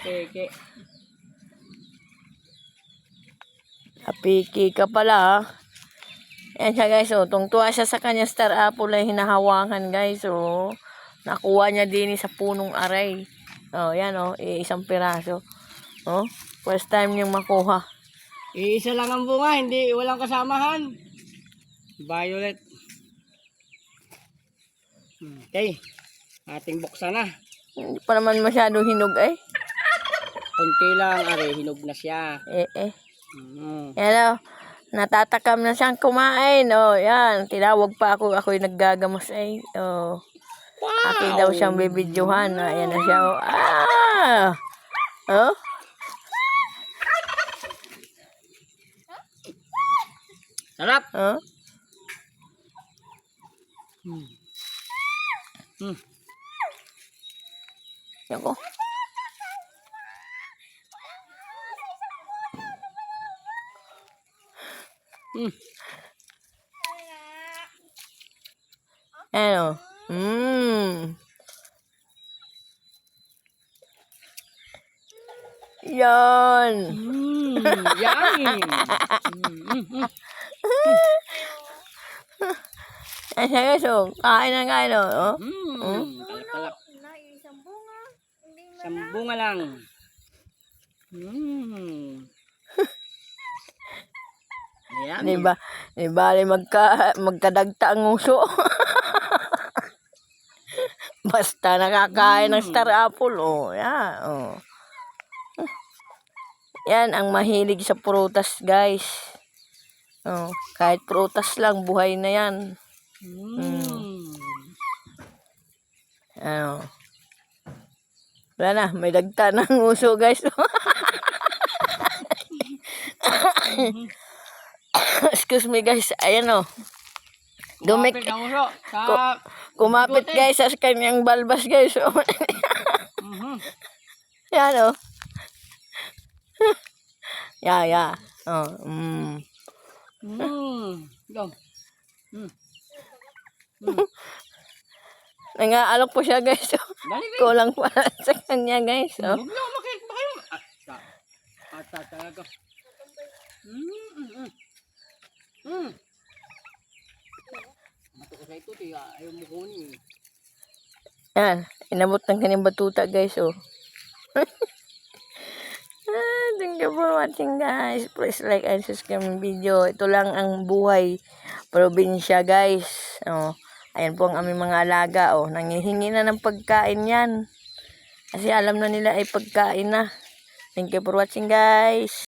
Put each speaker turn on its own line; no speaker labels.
Peke.
Apiki ka pala ha. Ayan siya guys, oh. Tungtuwa siya sa kanya star apple ay hinahawakan guys, oh. Nakuha niya din sa punong aray. Oh, yan oh, isang piraso. Oh, first time niyang makuha.
Isa lang ang bunga, hindi walang kasamahan. Violet. Okay. Ating buksan na.
Hindi pa naman masyado hinog ay.
Kunti lang, are, hinog na siya.
Yan oh. Natatakam na siyang kumain. Oh, yan. Tinawag pa ako. Ako'y naggagamos ay. Oh.
Wow!
Akin daw siyang bibidyohan. Ayan na siya. Oh. Ah! Oh?
Sarap!
Oh? Yako. Ano? Yan.
Yummy!
Ayan siya guys, oh. Kain na kain, oh.
Kalap-kalap. Isang bunga lang. Yummy.
Diba? Bali magkadagta ang uso. Basta nakakain ng star apple, oh. Yan, oh. Yan ang mahilig sa prutas, guys. Oh, kahit prutas lang, buhay na yan. Ano? Wala na, may dagta ng uso, guys. Excuse me, guys. Ayan, oh. Kumapit guys sa kanyang balbas, guys. Yan, oh. Yeah. Oh, Nang-aalok po siya, guys. Oh. Kulang pa sa kanya, guys. Oh. Yan, inabot ng kanyang batuta, guys. Oh. Thank you for watching, guys. Please like and subscribe my video. Ito lang ang buhay probinsya, guys. Oh, ayan po ang aming mga alaga. Oh, nangihingi na ng pagkain yan. Kasi alam na nila ay pagkain na. Thank you for watching, guys.